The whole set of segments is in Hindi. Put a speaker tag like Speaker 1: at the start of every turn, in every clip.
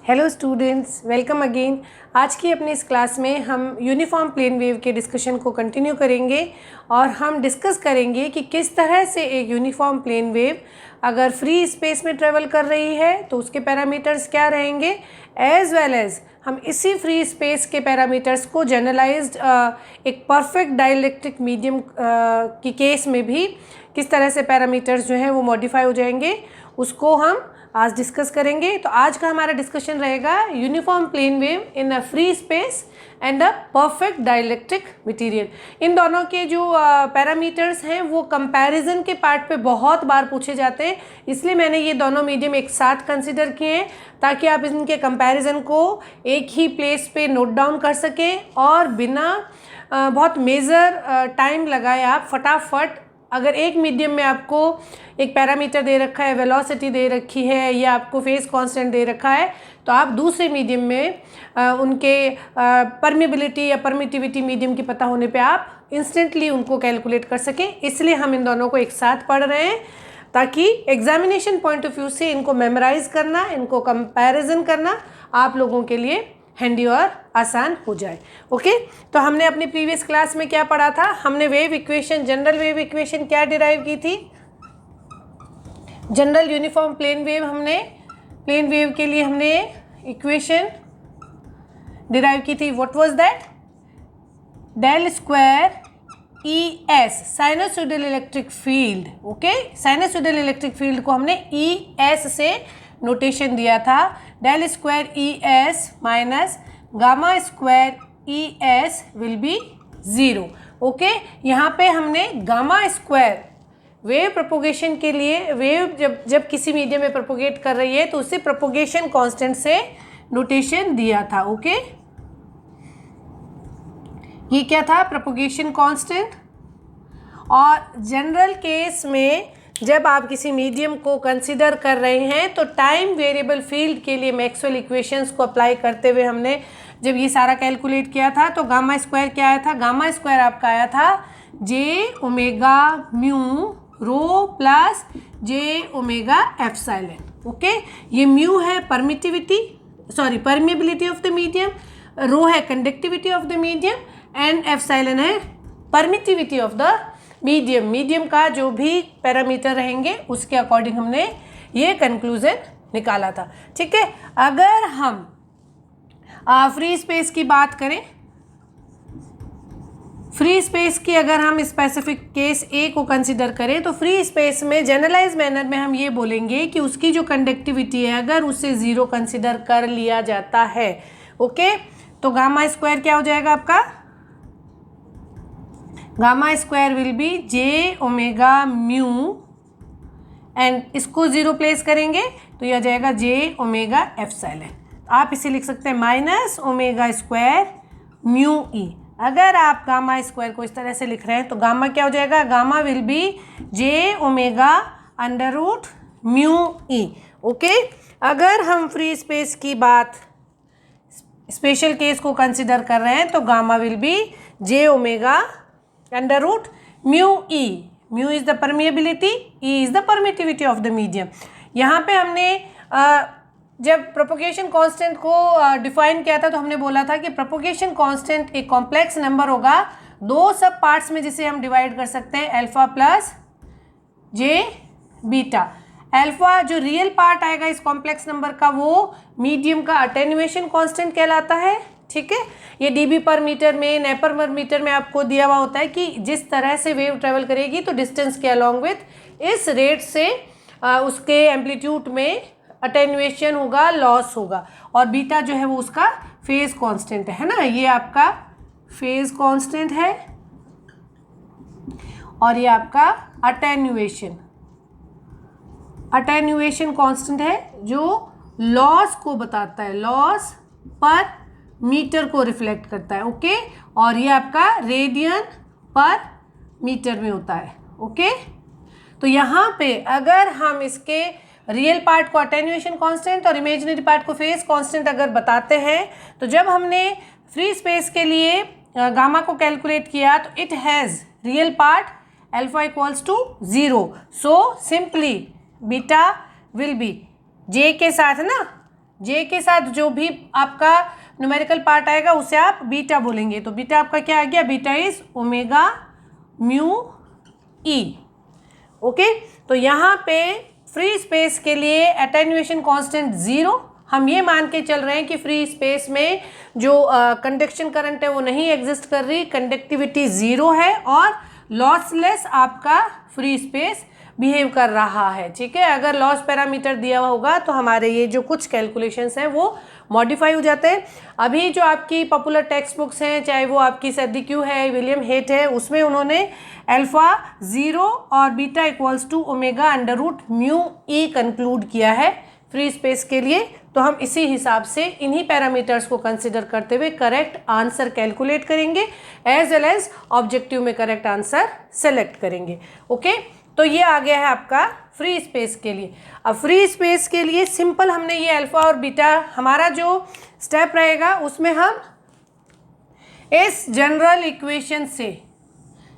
Speaker 1: Hello students, welcome again. आज की अपनी इस क्लास में हम यूनिफॉर्म प्लेन वेव के डिस्कशन को कंटिन्यू करेंगे और हम डिस्कस करेंगे कि किस तरह से एक यूनिफॉर्म प्लेन वेव अगर फ्री स्पेस में ट्रेवल कर रही है तो उसके पैरामीटर्स क्या रहेंगे, एज वेल एज हम इसी फ्री स्पेस के पैरामीटर्स को जनरलाइज्ड एक परफेक्ट डाइलेक्ट्रिक मीडियम की केस में भी किस तरह से पैरामीटर्स जो हैं वो मॉडिफाई हो जाएंगे, उसको हम आज डिस्कस करेंगे। तो आज का हमारा डिस्कशन रहेगा uniform plane wave in a free space and a perfect dielectric material. इन दोनों के जो पैरामीटर्स हैं वो कंपैरिजन के पार्ट पे बहुत बार पूछे जाते हैं, इसलिए मैंने ये दोनों मीडियम एक साथ कंसिडर किए हैं ताकि आप इनके कंपैरिजन को एक ही प्लेस पे नोट डाउन कर सकें और बिना बहुत मेजर टाइम लगाए आप फटाफट, अगर एक मीडियम में आपको एक पैरामीटर दे रखा है, वेलोसिटी दे रखी है या आपको फेज कांस्टेंट दे रखा है, तो आप दूसरे मीडियम में उनके परमिबिलिटी या परमिटिविटी मीडियम की पता होने पे आप इंस्टेंटली उनको कैलकुलेट कर सकें। इसलिए हम इन दोनों को एक साथ पढ़ रहे हैं ताकि एग्जामिनेशन पॉइंट ऑफ व्यू से इनको मेमोराइज करना, इनको कंपैरिजन करना आप लोगों के लिए हैंडी और आसान हो जाए। ओके, तो हमने अपनी प्रीवियस क्लास में क्या पढ़ा था? हमने wave equation, general wave equation क्या डिराइव की थी? जनरल यूनिफॉर्म प्लेन वेव, हमने प्लेन वेव के लिए हमने इक्वेशन डिराइव की थी। What was that? Del square E S, sinusoidal electric field. Okay, sinusoidal electric field को हमने ई एस से नोटेशन दिया था, del square E S minus gamma square E S will be 0। Okay, यहाँ पे हमने गामा स्क्वायर वेव प्रोपोगेशन के लिए, वेव जब किसी मीडियम में प्रोपोगेट कर रही है तो उसे प्रोपोगेशन कांस्टेंट से नोटेशन दिया था। ओके, ये क्या था? Propagation constant. और जनरल केस में जब आप किसी मीडियम को कंसिडर कर रहे हैं तो टाइम वेरिएबल फील्ड के लिए मैक्सवेल इक्वेशंस को अप्लाई करते हुए हमने जब ये सारा कैलकुलेट किया था तो गामा स्क्वायर क्या आया था? गामा स्क्वायर आपका आया था J omega mu rho plus J omega epsilon. Okay, ये म्यू है permeability of the medium, rho है conductivity of the medium and epsilon है permittivity of the medium. Medium का जो भी पैरामीटर रहेंगे उसके अकॉर्डिंग हमने ये कंक्लूजन निकाला था। ठीक है, अगर हम फ्री स्पेस की बात करें, फ्री स्पेस की अगर हम स्पेसिफिक केस ए को कंसिडर करें तो फ्री स्पेस में जनरलाइज मैनर में हम ये बोलेंगे कि उसकी जो कंडक्टिविटी है अगर उसे 0 कंसिडर कर लिया जाता है, ओके, तो गामा स्क्वायर क्या हो जाएगा आपका? Gamma square will be J omega mu and इसको 0 प्लेस करेंगे तो यह आ जाएगा जे ओमेगा एप्सिलॉन। आप इसे लिख सकते हैं minus omega square mu E. अगर आप गामा स्क्वायर को इस तरह से लिख रहे हैं तो गामा क्या हो जाएगा? Gamma will be J omega under root mu E. Okay, अगर हम फ्री स्पेस की बात, स्पेशल केस को कंसिडर कर रहे हैं तो gamma will be J omega under root mu E. Mu is the permeability, E is the permittivity of the medium. यहाँ पे हमने जब प्रोपोगेशन कांस्टेंट को डिफाइन किया था तो हमने बोला था कि प्रोपोगेशन कांस्टेंट एक कॉम्प्लेक्स नंबर होगा दो सब पार्ट्स में, जिसे हम डिवाइड कर सकते हैं अल्फा प्लस जे बीटा। अल्फा जो रियल पार्ट आएगा इस कॉम्प्लेक्स नंबर का वो मीडियम का अटेन्युएशन कांस्टेंट कहलाता है। ठीक है, ये डीबी पर मीटर में, नेपर पर मीटर में आपको दिया हुआ होता है कि जिस तरह से वेव ट्रेवल करेगी तो डिस्टेंस के अलॉन्ग विथ इस रेट से उसके एम्पलीट्यूड में अटेन्युएशन होगा, लॉस होगा, और बीटा जो है वो उसका फेज कांस्टेंट है ना, ये आपका फेज कांस्टेंट है और ये आपका अटेन्युएशन कांस्टेंट है जो लॉस को बताता है, लॉस पर मीटर को रिफ्लेक्ट करता है। ओके, और ये आपका रेडियन पर मीटर में होता है। ओके, तो यहाँ पे अगर हम इसके रियल पार्ट को अटेन्युएशन कांस्टेंट और इमेजिनरी पार्ट को फेज कांस्टेंट अगर बताते हैं तो जब हमने फ्री स्पेस के लिए गामा को कैलकुलेट किया तो it has real part alpha equals to 0, so simply beta will be J के साथ ना जे के साथ जो भी आपका न्यूमेरिकल पार्ट आएगा उसे आप बीटा बोलेंगे। तो बीटा आपका क्या आ गया, beta is omega mu E. Okay, तो यहाँ पे फ्री स्पेस के लिए एटेन्यूएशन कांस्टेंट 0, हम ये मान के चल रहे हैं कि फ्री स्पेस में जो कंडक्शन करंट है वो नहीं एग्जिस्ट कर रही, कंडक्टिविटी 0 है और लॉसलेस आपका फ्री स्पेस बिहेव कर रहा है। ठीक है, अगर लॉस पैरामीटर दिया हुआ होगा तो हमारे ये जो कुछ कैलकुलेशंस हैं वो मॉडिफाई हो जाते हैं। अभी जो आपकी पॉपुलर टेक्स्ट बुक्स हैं, चाहे वो आपकी सर्दिक्यू है, विलियम हेट है, उसमें उन्होंने अल्फा 0 और beta equals to omega under root mu E conclude किया है फ्री स्पेस के लिए। तो हम इसी हिसाब से इन्हीं पैरामीटर्स को कंसिडर करते हुए करेक्ट आंसर कैलकुलेट करेंगे एज वेल एज ऑब्जेक्टिव में करेक्ट आंसर सेलेक्ट करेंगे। ओके, तो ये आ गया है आपका फ्री स्पेस के लिए। अब फ्री स्पेस के लिए सिंपल हमने ये अल्फा और बीटा, हमारा जो स्टेप रहेगा उसमें हम इस जनरल इक्वेशन से,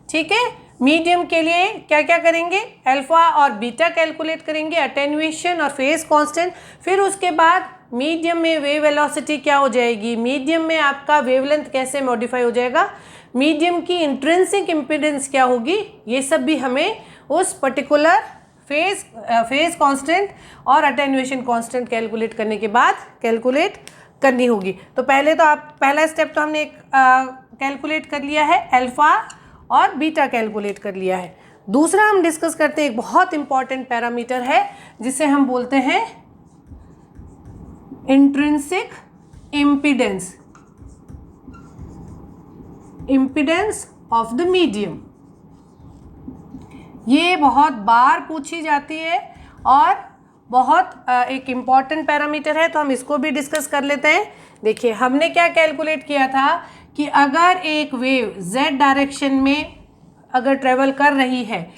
Speaker 1: ठीक है, मीडियम के लिए क्या क्या करेंगे, अल्फा और बीटा कैलकुलेट करेंगे, अटेन्यूएशन और फेज कांस्टेंट। फिर उसके बाद मीडियम में वेव वेलोसिटी क्या हो जाएगी, मीडियम में आपका वेवलेंथ कैसे मॉडिफाई हो जाएगा, मीडियम की इंट्रिंसिक इम्पीडेंस क्या होगी, ये सब भी हमें उस पर्टिकुलर फेज कांस्टेंट और अटेन्यूएशन कांस्टेंट कैलकुलेट करने के बाद कैलकुलेट करनी होगी। तो पहले तो आप, पहला स्टेप तो हमने कैलकुलेट कर लिया है, अल्फा और बीटा कैलकुलेट कर लिया है। दूसरा हम डिस्कस करते हैं, एक बहुत इंपॉर्टेंट पैरामीटर है जिसे हम बोलते हैं intrinsic impedance, impedance of the medium. ये बहुत बार पूछी जाती है और बहुत एक इम्पॉर्टेंट पैरामीटर है, तो हम इसको भी डिस्कस कर लेते हैं। देखिए, हमने क्या कैलकुलेट किया था कि अगर एक वेव z डायरेक्शन में अगर ट्रेवल कर रही है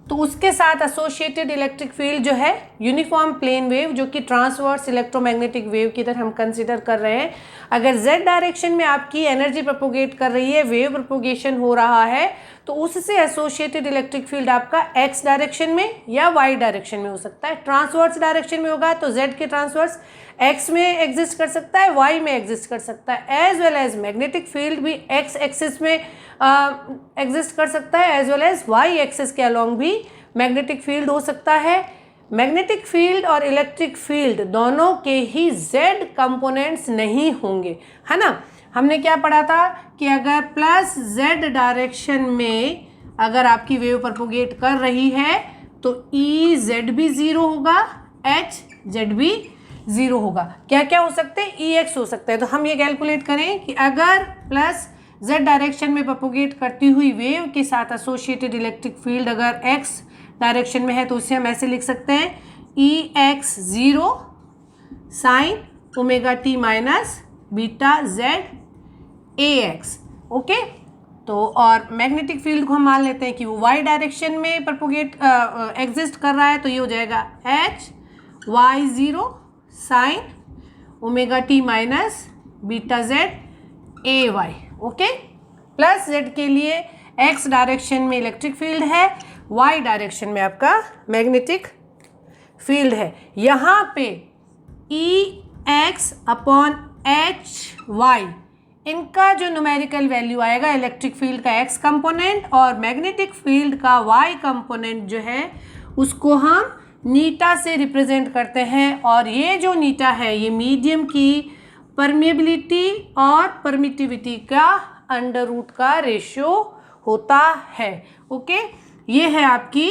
Speaker 1: तो उसके साथ एसोसिएटेड इलेक्ट्रिक फील्ड जो है यूनिफॉर्म प्लेन वेव, जो कि ट्रांसवर्स इलेक्ट्रोमैग्नेटिक वेव की तरह हम कंसिडर कर रहे हैं। अगर z डायरेक्शन में आपकी एनर्जी प्रोपोगेट कर रही है, वेव प्रोपोगेशन हो रहा है, तो उससे एसोसिएटेड इलेक्ट्रिक फील्ड आपका x डायरेक्शन में या y डायरेक्शन में हो सकता है। ट्रांसवर्स डायरेक्शन में होगा तो z के ट्रांसवर्स x में एग्जिस्ट कर सकता है, y में एग्जिस्ट कर सकता है, as well as magnetic field भी x एक्सिस में एग्जिस्ट कर सकता है, as well as y axis के अलॉन्ग भी मैग्नेटिक फील्ड हो सकता है। मैग्नेटिक फील्ड और इलेक्ट्रिक फील्ड दोनों के ही z कंपोनेंट्स नहीं होंगे, है ना। हमने क्या पढ़ा था कि अगर प्लस z डायरेक्शन में अगर आपकी वेव प्रोपोगेट कर रही है तो ई जेड भी 0 होगा, एच जेड भी 0 होगा। क्या क्या हो सकते हैं, ई एक्स हो सकता है। तो हम ये कैलकुलेट करें कि अगर प्लस z डायरेक्शन में प्रोपोगेट करती हुई वेव के साथ एसोसिएटेड इलेक्ट्रिक फील्ड अगर x डायरेक्शन में है तो उसे हम ऐसे लिख सकते हैं, E X 0 sine omega T minus beta Z A X. Okay, तो और मैग्नेटिक फील्ड को हम मान लेते हैं कि वो y डायरेक्शन में प्रोपोगेट एग्जिस्ट कर रहा है, तो ये हो जाएगा H Y 0 sine omega T minus beta Z A Y. Okay, plus z के लिए x डायरेक्शन में इलेक्ट्रिक फील्ड है, y डायरेक्शन में आपका मैग्नेटिक फील्ड है। यहाँ पे E X upon H Y, इनका जो न्यूमेरिकल वैल्यू आएगा, इलेक्ट्रिक फील्ड का x कंपोनेंट और मैग्नेटिक फील्ड का y कंपोनेंट जो है उसको हम नीटा से रिप्रेजेंट करते हैं। और ये जो नीटा है ये मीडियम की परमिएबिलिटी और परमिटिविटी का अंडर रूट का रेशियो होता है। ओके, ये है आपकी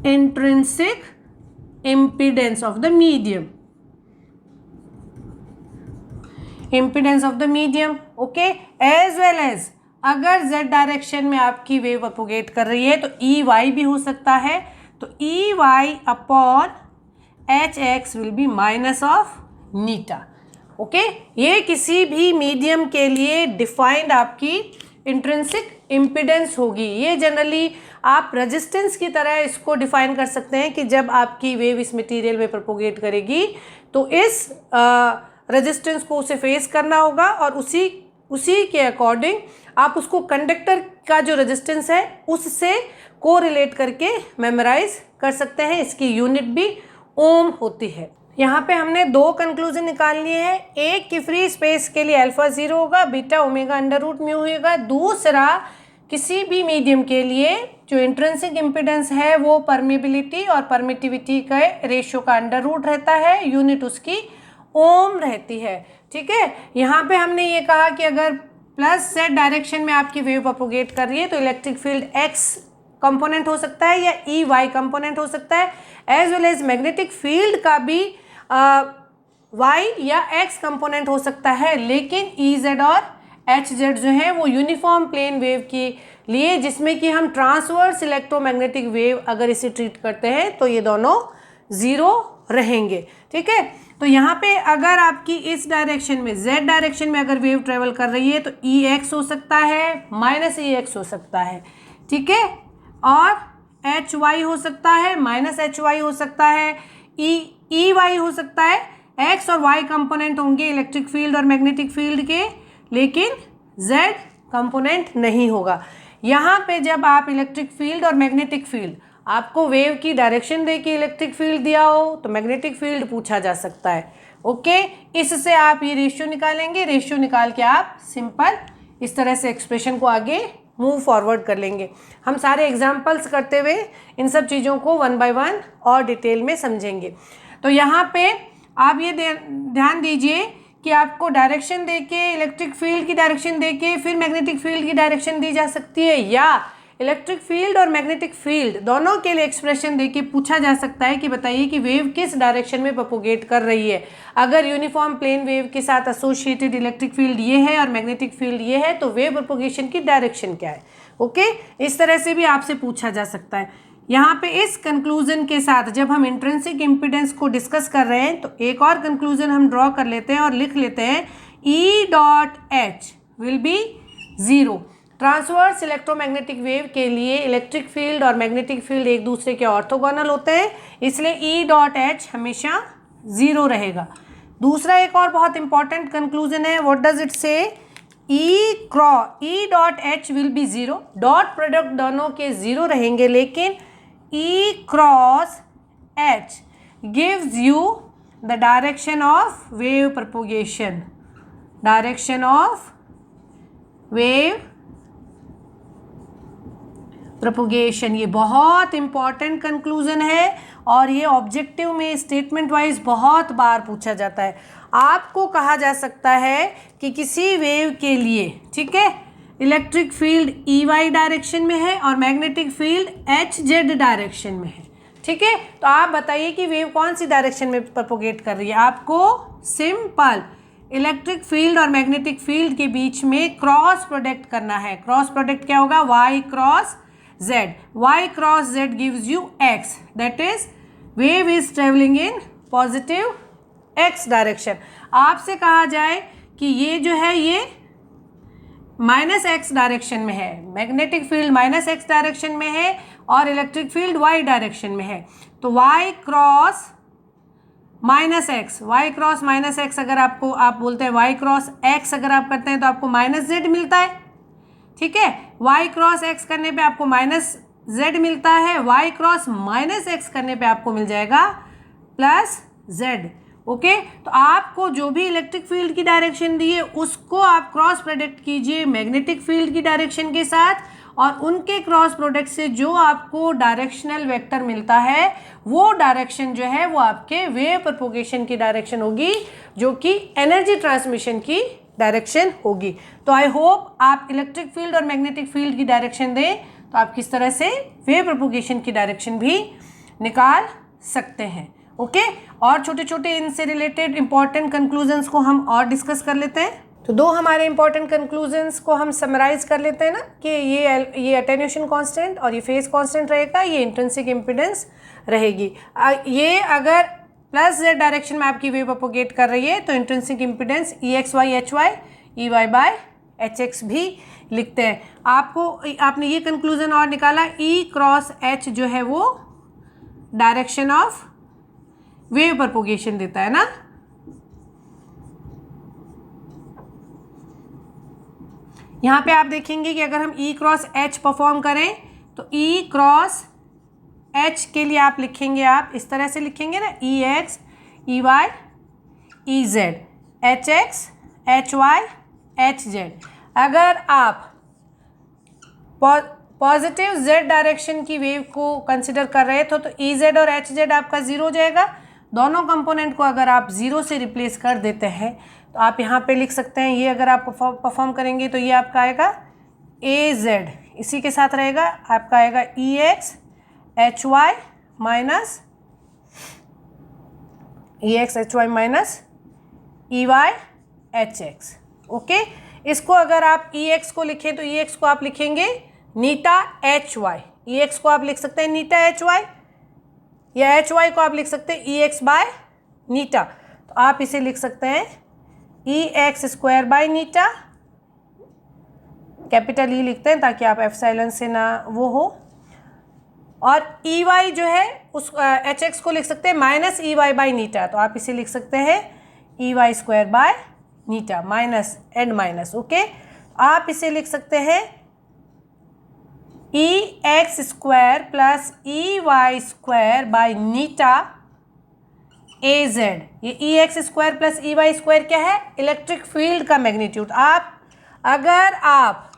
Speaker 1: intrinsic impedance of the medium, impedance of the medium. Okay, as well as अगर z डायरेक्शन में आपकी वेव प्रोपोगेट कर रही है तो ई वाई भी हो सकता है, तो E Y upon H X will be minus of eta. Okay, ये किसी भी मीडियम के लिए डिफाइंड आपकी इंट्रिंसिक इम्पीडेंस होगी। ये जनरली आप रेजिस्टेंस की तरह इसको डिफाइन कर सकते हैं कि जब आपकी वेव इस मटेरियल में प्रोपोगेट करेगी तो इस रेजिस्टेंस को उसे फेस करना होगा और उसी के अकॉर्डिंग आप उसको कंडक्टर का जो रेजिस्टेंस है उससे कोरिलेट करके मेमोराइज कर सकते हैं। इसकी यूनिट भी ओम होती है। यहाँ पे हमने दो कंक्लूजन निकाल लिए हैं। एक कि फ्री स्पेस के लिए अल्फा 0 होगा, beta omega under root mu होगा। दूसरा, किसी भी मीडियम के लिए जो इंट्रिंसिक इम्पिडेंस है वो परमिबिलिटी और परमिटिविटी का रेशियो का अंडर रूट रहता है, यूनिट उसकी ओम रहती है। ठीक है, यहाँ पे हमने ये कहा कि अगर प्लस z डायरेक्शन में आपकी वेव प्रोपोगेट कर रही है तो इलेक्ट्रिक फील्ड x कंपोनेंट हो सकता है या ई वाई कंपोनेंट हो सकता है, as well as magnetic field का भी वाई या एक्स कंपोनेंट हो सकता है। लेकिन ई जेड और एच जेड जो है वो यूनिफॉर्म प्लेन वेव के लिए, जिसमें कि हम ट्रांसवर्स इलेक्ट्रोमैग्नेटिक वेव अगर इसे ट्रीट करते हैं तो ये दोनों ज़ीरो रहेंगे। ठीक है, तो यहाँ पे अगर आपकी इस डायरेक्शन में z डायरेक्शन में अगर वेव ट्रेवल कर रही है तो ई एक्स हो सकता है, माइनस ई एक्स हो सकता है। ठीक है, और एच वाई हो सकता है, माइनस एच वाई हो सकता है, ई वाई हो सकता है। एक्स और वाई कंपोनेंट होंगे इलेक्ट्रिक फील्ड और मैग्नेटिक फील्ड के, लेकिन जेड कंपोनेंट नहीं होगा। यहाँ पे जब आप इलेक्ट्रिक फील्ड और मैग्नेटिक फील्ड, आपको वेव की डायरेक्शन दे के इलेक्ट्रिक फील्ड दिया हो तो मैग्नेटिक फील्ड पूछा जा सकता है। ओके, इससे आप ये रेशियो निकालेंगे, रेशियो निकाल के आप सिंपल इस तरह से एक्सप्रेशन को आगे मूव फॉरवर्ड कर लेंगे। हम सारे एग्जाम्पल्स करते हुए इन सब चीज़ों को वन बाय वन और डिटेल में समझेंगे। तो यहाँ पे आप ये ध्यान दीजिए कि आपको डायरेक्शन देके, इलेक्ट्रिक फील्ड की डायरेक्शन देके फिर मैग्नेटिक फील्ड की डायरेक्शन दी जा सकती है, या इलेक्ट्रिक फील्ड और मैग्नेटिक फील्ड दोनों के लिए एक्सप्रेशन देके पूछा जा सकता है कि बताइए कि वेव किस डायरेक्शन में प्रोपोगेट कर रही है। अगर यूनिफॉर्म प्लेन वेव के साथ एसोसिएटेड इलेक्ट्रिक फील्ड ये है और मैग्नेटिक फील्ड ये है तो वेव प्रोपोगेशन की डायरेक्शन क्या है। ओके, इस तरह से भी आपसे पूछा जा सकता है। यहाँ पे इस कंक्लूजन के साथ जब हम इंट्रिंसिक इम्पिडेंस को डिस्कस कर रहे हैं तो एक और कंक्लूजन हम ड्रॉ कर लेते हैं और लिख लेते हैं, E dot H will be zero. Transverse electromagnetic wave के लिए इलेक्ट्रिक फील्ड और मैग्नेटिक फील्ड एक दूसरे के ऑर्थोगोनल होते हैं, इसलिए ई डॉट एच हमेशा ज़ीरो रहेगा। दूसरा एक और बहुत इंपॉर्टेंट कंक्लूजन है, what does it say, E dot H will be zero. Dot product दोनों के ज़ीरो रहेंगे, लेकिन E cross H gives you the direction of wave propagation, direction of wave propagation. ये बहुत इंपॉर्टेंट कंक्लूजन है और ये ऑब्जेक्टिव में स्टेटमेंट वाइज बहुत बार पूछा जाता है। आपको कहा जा सकता है कि किसी वेव के लिए, ठीक है, electric field E Y direction में है और magnetic field H Z direction में है। ठीक है, तो आप बताइए कि वेव कौन सी डायरेक्शन में प्रोपोगेट कर रही है। आपको सिंपल इलेक्ट्रिक फील्ड और मैग्नेटिक फील्ड के बीच में क्रॉस प्रोडक्ट करना है। क्रॉस प्रोडक्ट क्या होगा, Y cross z, y cross z gives you x, that is wave is traveling in positive x direction। आपसे कहा जाए कि ये जो है ये माइनस एक्स डायरेक्शन में है, magnetic field minus x direction में है और इलेक्ट्रिक फील्ड वाई डायरेक्शन में है, तो Y cross minus X, Y cross minus X अगर आपको आप बोलते हैं वाई क्रॉस एक्स अगर आप करते हैं तो आपको माइनस जेड मिलता है। ठीक है, y क्रॉस x करने पे आपको माइनस z मिलता है, y क्रॉस माइनस x करने पे आपको मिल जाएगा प्लस z। ओके, तो आपको जो भी इलेक्ट्रिक फील्ड की डायरेक्शन दी है उसको आप क्रॉस प्रोडक्ट कीजिए मैग्नेटिक फील्ड की डायरेक्शन के साथ, और उनके क्रॉस प्रोडक्ट से जो आपको डायरेक्शनल वेक्टर मिलता है वो डायरेक्शन जो है वो आपके वेव प्रोपोगेशन की डायरेक्शन होगी, जो कि एनर्जी ट्रांसमिशन की डायरेक्शन होगी। तो आई होप आप इलेक्ट्रिक फील्ड और मैग्नेटिक फील्ड की डायरेक्शन दें तो आप किस तरह से वेव प्रोपोगेशन की डायरेक्शन भी निकाल सकते हैं। ओके, और छोटे छोटे इनसे रिलेटेड इंपॉर्टेंट कंक्लूजन्स को हम और डिस्कस कर लेते हैं। तो दो हमारे इंपॉर्टेंट कंक्लूजन्स को हम समराइज कर लेते हैं ना, कि ये अटेन्यूएशन कांस्टेंट और ये फेज कांस्टेंट रहेगा, ये इंट्रिंसिक इम्पिडेंस रहेगी। ये अगर प्लस जेड डायरेक्शन में आपकी वेव प्रोपोगेट कर रही है तो intrinsic impedance E X Y H Y E Y by H X भी लिखते हैं। आपने ये कंक्लूजन और निकाला, ई क्रॉस एच जो है वो डायरेक्शन ऑफ वेव प्रोपोगेशन देता है ना। यहाँ पे आप देखेंगे कि अगर हम ई क्रॉस एच परफॉर्म करें तो ई क्रॉस एच के लिए आप लिखेंगे, आप इस तरह से लिखेंगे ना, E X E Y E Z, H X H Y H Z. अगर आप पॉजिटिव जेड डायरेक्शन की वेव को कंसिडर कर रहे थे तो ई जेड और एच जेड आपका ज़ीरो हो जाएगा। दोनों कंपोनेंट को अगर आप ज़ीरो से रिप्लेस कर देते हैं तो आप यहाँ पे लिख सकते हैं, ये अगर आप परफॉर्म करेंगे तो ये आपका आएगा ए जेड, इसी के साथ रहेगा आपका आएगा E X H Y minus E X H Y minus E Y H X. Okay, इसको अगर आप ई एक्स को लिखें तो ई एक्स को आप लिखेंगे नीटा एच वाई, ई एक्स को आप लिख सकते हैं नीटा एच वाई, या एच वाई को आप लिख सकते हैं ई एक्स बाय नीटा। तो आप इसे लिख सकते हैं E X square by eta, capital E लिखते हैं ताकि आप एप्सिलॉन से ना वो हो, और ई वाई जो है उस एच एक्स को लिख सकते हैं minus E Y by eta. तो आप इसे लिख सकते हैं E Y square by eta, minus and minus. Okay, आप इसे लिख सकते हैं E X square plus E Y square by eta A Z. ये E X square plus E Y square क्या है? इलेक्ट्रिक फील्ड का मैग्नीट्यूड। अगर आप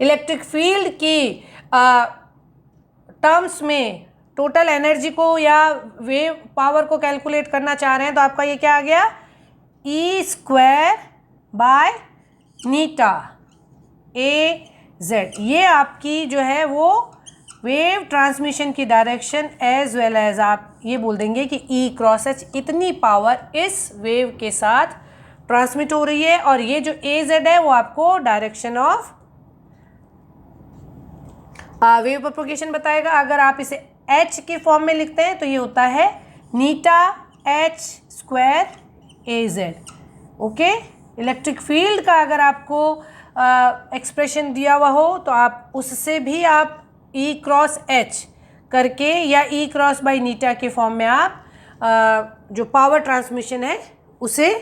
Speaker 1: इलेक्ट्रिक फील्ड की टर्म्स में टोटल एनर्जी को या वेव पावर को कैलकुलेट करना चाह रहे हैं तो आपका ये क्या आ गया? E square by eta A Z. ये आपकी जो है वो वेव ट्रांसमिशन की डायरेक्शन एज वेल एज आप ये बोल देंगे कि ई क्रॉस एच इतनी पावर इस वेव के साथ ट्रांसमिट हो रही है, और ये जो ए जेड है वो आपको डायरेक्शन ऑफ वेव प्रोपगेशन बताएगा। अगर आप इसे एच के फॉर्म में लिखते हैं तो ये होता है नीटा एच स्क्वायर ए जेड। ओके, इलेक्ट्रिक फील्ड का अगर आपको एक्सप्रेशन दिया हुआ हो तो आप उससे भी आप ई क्रॉस एच करके या ई क्रॉस बाई नीटा के फॉर्म में आप जो पावर ट्रांसमिशन है उसे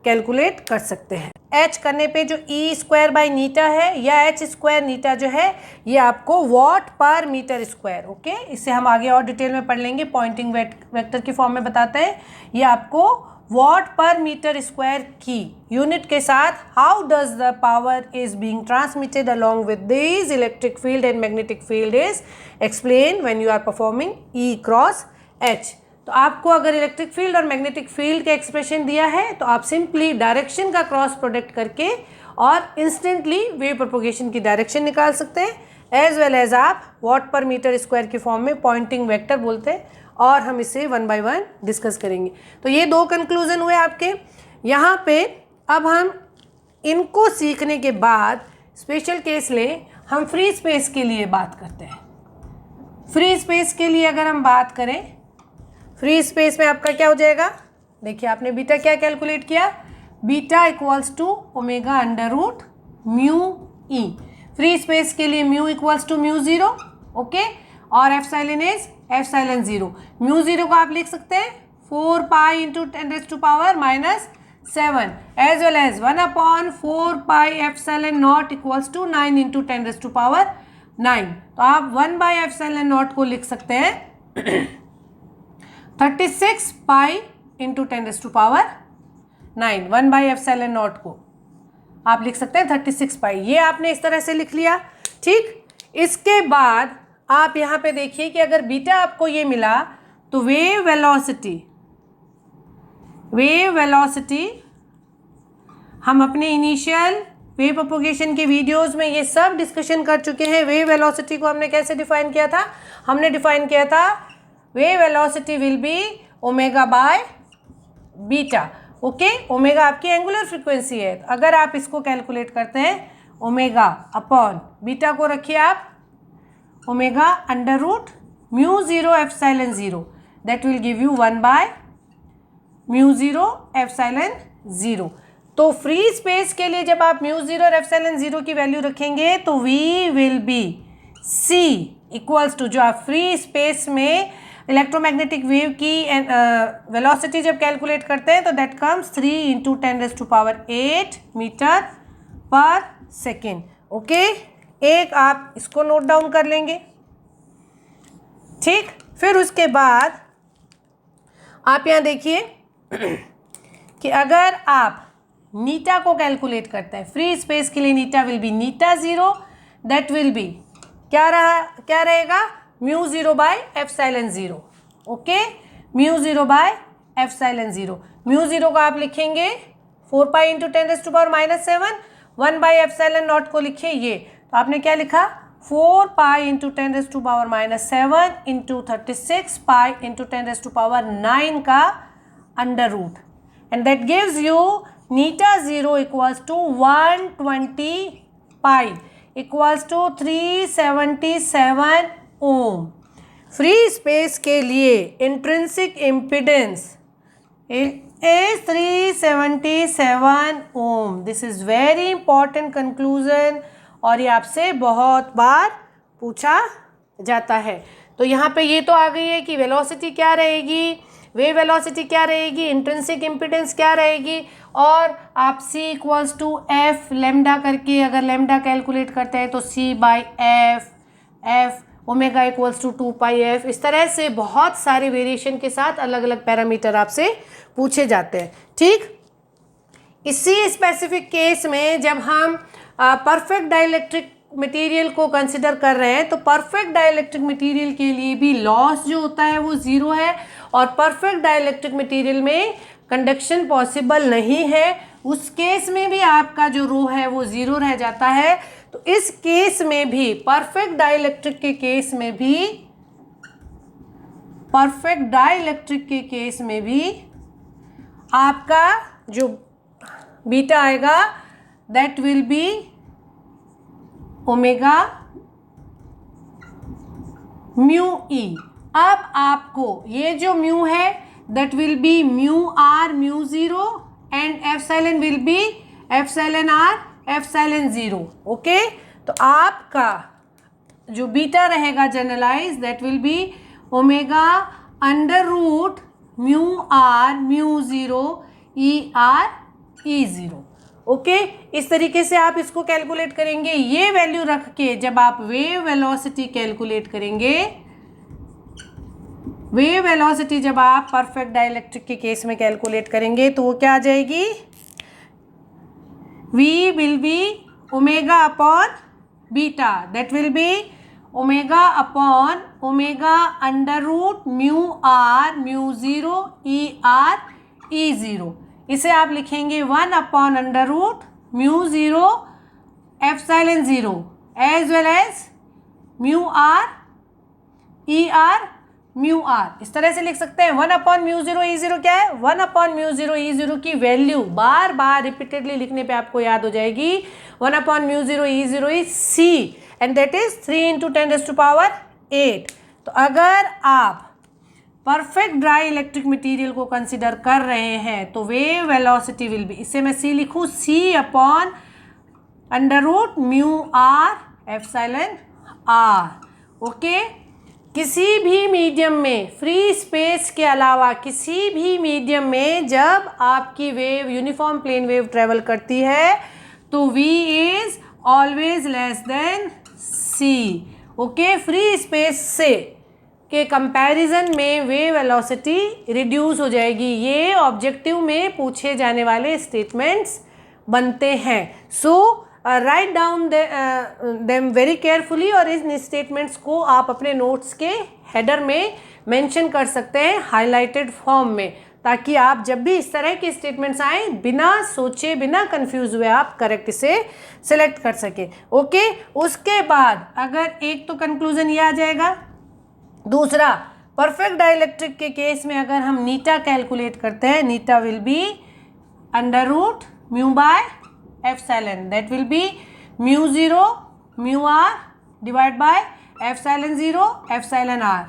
Speaker 1: कैलकुलेट कर सकते हैं। एच करने पे जो ई स्क्वायर बाई नीटा है या एच स्क्वायर नीटा जो है ये आपको what per metre square. Okay, इससे हम आगे और डिटेल में पढ़ लेंगे, पॉइंटिंग वेक्टर की फॉर्म में बताते हैं। ये आपको वॉट पर मीटर स्क्वायर की यूनिट के साथ how does the power is being transmitted along with this electric field and magnetic field is explain when you are performing E cross H. तो आपको अगर इलेक्ट्रिक फील्ड और मैग्नेटिक फील्ड का एक्सप्रेशन दिया है तो आप सिंपली डायरेक्शन का क्रॉस प्रोडक्ट करके और इंस्टेंटली वेव प्रोपगेशन की डायरेक्शन निकाल सकते हैं, एज वेल एज आप वॉट पर मीटर स्क्वायर की फॉर्म में पॉइंटिंग वेक्टर बोलते हैं, और हम इसे वन बाय वन डिस्कस करेंगे। तो ये दो कंक्लूजन हुए आपके यहाँ पे। अब हम इनको सीखने के बाद स्पेशल केस लें, हम फ्री स्पेस के लिए बात करते हैं। फ्री स्पेस के लिए अगर हम बात करें, फ्री स्पेस में आपका क्या हो जाएगा? देखिए आपने बीटा क्या कैलकुलेट किया, beta equals to omega under root mu E. Free space के लिए mu equals to mu zero. Okay, और epsilon is epsilon zero. Mu zero को आप लिख सकते हैं 4 pi into 10⁻⁻⁻⁷ as well as 1/4 pi epsilon not equals to 9 into 10⁻⁹। तो आप 1/एप्सिलॉन नॉट को लिख सकते हैं 36 पाई इंटू 10⁻⁹ 1/एप्सिलॉन नॉट को आप लिख सकते हैं 36 पाई। ये आपने इस तरह से लिख लिया। ठीक, इसके बाद आप यहाँ पे देखिए कि अगर बीटा आपको ये मिला तो वेव वेलोसिटी हम अपने इनिशियल वेव प्रोपगेशन के वीडियोस में ये सब डिस्कशन कर चुके हैं। वेव वेलोसिटी को हमने कैसे डिफाइन किया था? हमने डिफाइन किया था wave velocity will be omega by beta. Okay, omega आपकी एंगुलर फ्रीक्वेंसी है। तो अगर आप इसको कैलकुलेट करते हैं ओमेगा अपॉन बीटा को रखिए आप omega under root mu zero epsilon zero, that will give you 1/म्यू ज़ीरो एप्सिलॉन ज़ीरो। तो फ्री स्पेस के लिए जब आप म्यू ज़ीरो और एप्सिलॉन ज़ीरो की वैल्यू रखेंगे तो V will be C equals to, जो आप फ्री स्पेस में इलेक्ट्रोमैग्नेटिक वेव की वेलोसिटी जब कैलकुलेट करते हैं तो that comes 3 into 10⁸ metre per second. Okay, एक आप इसको नोट डाउन कर लेंगे। ठीक, फिर उसके बाद आप यहाँ देखिए कि अगर आप नीटा को कैलकुलेट करते हैं, फ्री स्पेस के लिए eta will be eta zero, that will be क्या रहेगा, mu zero by epsilon zero. Okay, mu zero by epsilon zero. Mu zero को आप लिखेंगे 4 pi into 10⁻⁻7, 1 by epsilon not को लिखिए ये, तो आपने क्या लिखा, 4 pi into 10⁻⁻7 into 36 pi into 10⁻9 का under root, and that gives you eta zero equals to 120 pi equals to 377 Om. Free space के लिए intrinsic impedance is 377 ohm. This is very important conclusion और ये आपसे बहुत बार पूछा जाता है। तो यहाँ पे ये तो आ गई है कि वेलोसिटी क्या रहेगी, वेव वेलोसिटी क्या रहेगी, इंट्रिंसिक इम्पिडेंस क्या रहेगी, और आप c equals to F lambda करके अगर लेमडा कैलकुलेट करते हैं तो c by F omega equals to 2 pi F. इस तरह से बहुत सारे वेरिएशन के साथ अलग अलग पैरामीटर आपसे पूछे जाते हैं। ठीक, इसी स्पेसिफिक केस में जब हम परफेक्ट डाइलेक्ट्रिक मटेरियल को कंसिडर कर रहे हैं तो परफेक्ट डाइलेक्ट्रिक मटेरियल के लिए भी लॉस जो होता है वो ज़ीरो है, और परफेक्ट डाइलेक्ट्रिक मटेरियल में कंडक्शन पॉसिबल नहीं है, उस केस में भी आपका जो रो है वो ज़ीरो रह जाता है। तो इस केस में भी परफेक्ट डाइलेक्ट्रिक के केस में भी आपका जो बीटा आएगा that will be omega mu E. अब आपको ये जो म्यू है that will be mu R mu zero and epsilon will be epsilon R epsilon zero. Okay, तो आपका जो बीटा रहेगा generalize that will be omega under root mu R mu zero E R E zero. Okay, इस तरीके से आप इसको कैलकुलेट करेंगे। ये वैल्यू रख के जब आप वेव वेलोसिटी कैलकुलेट करेंगे, वेव वेलोसिटी जब आप परफेक्ट डाइलेक्ट्रिक के केस में कैलकुलेट करेंगे तो वो क्या आ जाएगी, v will be omega upon beta, that will be omega upon omega under root mu R mu zero E R E zero. इसे आप लिखेंगे 1 upon under root mu zero epsilon zero as well as mu R E R mu R. इस तरह से लिख सकते हैं। 1 upon mu zero E zero क्या है, 1 upon mu zero E zero की वैल्यू बार बार रिपीटेडली लिखने पे आपको याद हो जाएगी। 1 upon mu zero E zero is C and that is 3 into 10⁸8। तो अगर आप परफेक्ट ड्राई इलेक्ट्रिक मटेरियल को कंसिडर कर रहे हैं तो वेव वेलोसिटी विल बी, इससे मैं सी लिखूँ, C upon under root mu R epsilon R. Okay, किसी भी मीडियम में, फ्री स्पेस के अलावा किसी भी मीडियम में जब आपकी wave uniform plane wave travel करती है तो v is always less than c। Okay, free space से के कंपैरिजन में वेव वेलोसिटी रिड्यूस हो जाएगी। ये ऑब्जेक्टिव में पूछे जाने वाले स्टेटमेंट्स बनते हैं। So write down them very carefully, और इन स्टेटमेंट्स को आप अपने नोट्स के हेडर में मेंशन कर सकते हैं हाईलाइटेड फॉर्म में, ताकि आप जब भी इस तरह के स्टेटमेंट्स आए बिना सोचे बिना कंफ्यूज हुए आप करेक्ट इसे सिलेक्ट कर सके। ओके, उसके बाद अगर एक तो कंक्लूजन ये आ जाएगा, दूसरा परफेक्ट डाइलेक्ट्रिक के केस में अगर हम नीटा कैलकुलेट करते हैं, eta will be under root mu by epsilon, that will be mu zero mu R divide by epsilon zero epsilon R.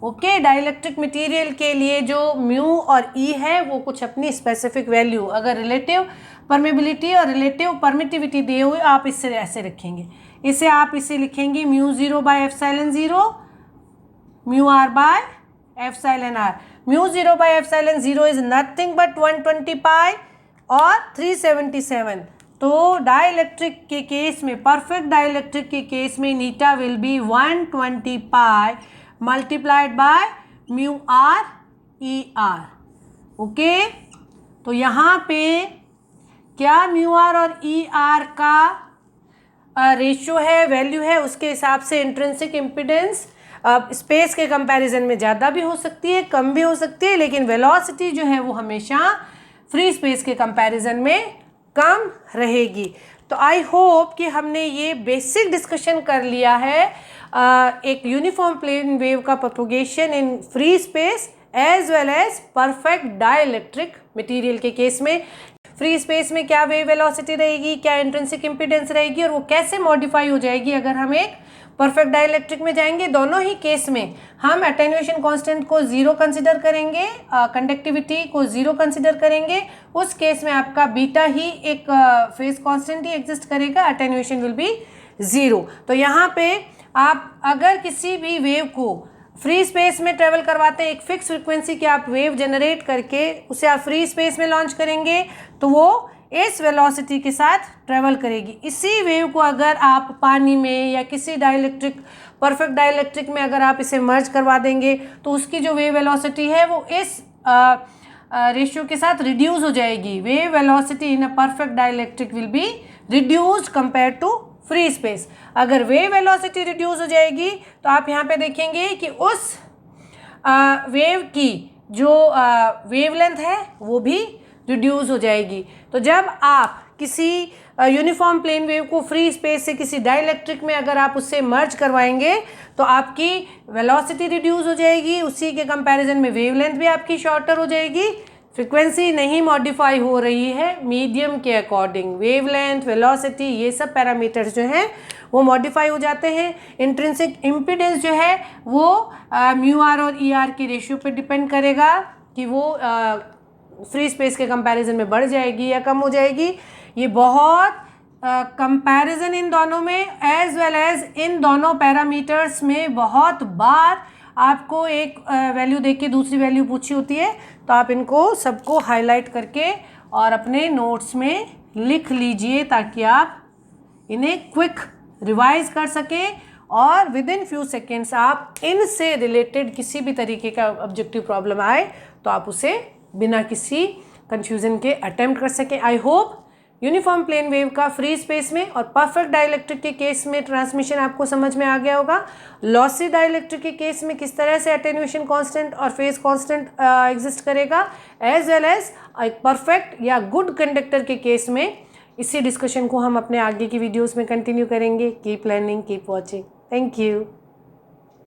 Speaker 1: Okay, dielectric material के लिए जो म्यू और ई है वो कुछ अपनी स्पेसिफिक वैल्यू, अगर रिलेटिव परमेबिलिटी और रिलेटिव परमिटिविटी दिए हुए आप इससे ऐसे रखेंगे, इसे आप इसे लिखेंगे mu zero by epsilon zero mu R by epsilon R. Mu zero by epsilon zero is nothing but 120 pi और 377। तो डाइलेक्ट्रिक के केस में, परफेक्ट डाइलेक्ट्रिक के केस में eta will be 120 pi multiplied by mu R E R. Okay, तो यहाँ पे क्या म्यू आर और ई आर का रेशियो है, वैल्यू है, उसके हिसाब से इंट्रिंसिक इम्पिडेंस स्पेस के कंपैरिजन में ज़्यादा भी हो सकती है, कम भी हो सकती है, लेकिन वेलोसिटी जो है वो हमेशा फ्री स्पेस के कंपैरिजन में कम रहेगी। तो आई होप कि हमने ये बेसिक डिस्कशन कर लिया है एक यूनिफॉर्म प्लेन वेव का propagation in free space as well as perfect dielectric material के केस में। फ्री स्पेस में क्या वेव वेलोसिटी रहेगी, क्या इंट्रिंसिक इम्पीडेंस रहेगी और वो कैसे मॉडिफाई हो जाएगी अगर हम एक परफेक्ट डाइलेक्ट्रिक में जाएंगे। दोनों ही केस में हम अटेन्यूएशन कांस्टेंट को 0 कंसिडर करेंगे, कंडक्टिविटी को 0 कंसिडर करेंगे। उस केस में आपका बीटा ही एक फेज कांस्टेंट ही एग्जिस्ट करेगा, अटेन्यूएशन विल बी 0। तो यहाँ पे आप अगर किसी भी वेव को फ्री स्पेस में ट्रेवल करवाते हैं, एक फिक्स फ्रीक्वेंसी की आप वेव जनरेट करके उसे आप फ्री स्पेस में लॉन्च करेंगे तो वो इस वेलोसिटी के साथ ट्रेवल करेगी। इसी वेव को अगर आप पानी में या किसी डाइलेक्ट्रिक परफेक्ट डाइलेक्ट्रिक में अगर आप इसे मर्ज करवा देंगे तो उसकी जो वेव वेलोसिटी है वो इस रेशियो के साथ रिड्यूस हो जाएगी। Wave velocity in a perfect dielectric will be reduced compare to free space. अगर वेव वेलोसिटी रिड्यूस हो जाएगी तो आप यहाँ पे देखेंगे कि उस वेव की जो वेवलेंथ है वो भी रिड्यूस हो जाएगी। तो जब आप किसी यूनिफॉर्म प्लेन वेव को फ्री स्पेस से किसी डाइलेक्ट्रिक में अगर आप उससे मर्ज करवाएंगे तो आपकी वेलोसिटी रिड्यूस हो जाएगी, उसी के कंपैरिजन में वेवलेंथ भी आपकी शॉर्टर हो जाएगी। फ्रीक्वेंसी नहीं मॉडिफाई हो रही है मीडियम के अकॉर्डिंग, वेवलेंथ, वेलोसिटी, ये सब पैरामीटर्स जो हैं वो मॉडिफाई हो जाते हैं। इंट्रिंसिक इम्पीडेंस जो है वो म्यू आर और ई आर की रेशियो पे डिपेंड करेगा कि वो फ्री स्पेस के कंपैरिजन में बढ़ जाएगी या कम हो जाएगी। ये बहुत कंपैरिजन इन दोनों में एज वेल एज इन दोनों पैरामीटर्स में बहुत बार आपको एक वैल्यू देख के दूसरी वैल्यू पूछी होती है, तो आप इनको सबको हाईलाइट करके और अपने नोट्स में लिख लीजिए ताकि आप इन्हें क्विक रिवाइज कर सकें और विद इन फ्यू सेकेंड्स आप इनसे रिलेटेड किसी भी तरीके का ऑब्जेक्टिव प्रॉब्लम आए तो आप उसे बिना किसी कंफ्यूजन के अटेम्प्ट कर सकें। I hope uniform plane wave का फ्री स्पेस में और परफेक्ट डाइलेक्ट्रिक के केस में ट्रांसमिशन आपको समझ में आ गया होगा। लॉसी डाइलेक्ट्रिक के केस में किस तरह से अटेन्यूएशन कांस्टेंट और फेज कांस्टेंट एग्जिस्ट करेगा, एज वेल एज एक परफेक्ट या गुड कंडक्टर के केस में। इसी डिस्कशन को हम अपने आगे की वीडियोस में कंटिन्यू करेंगे। Keep learning, keep watching. Thank you.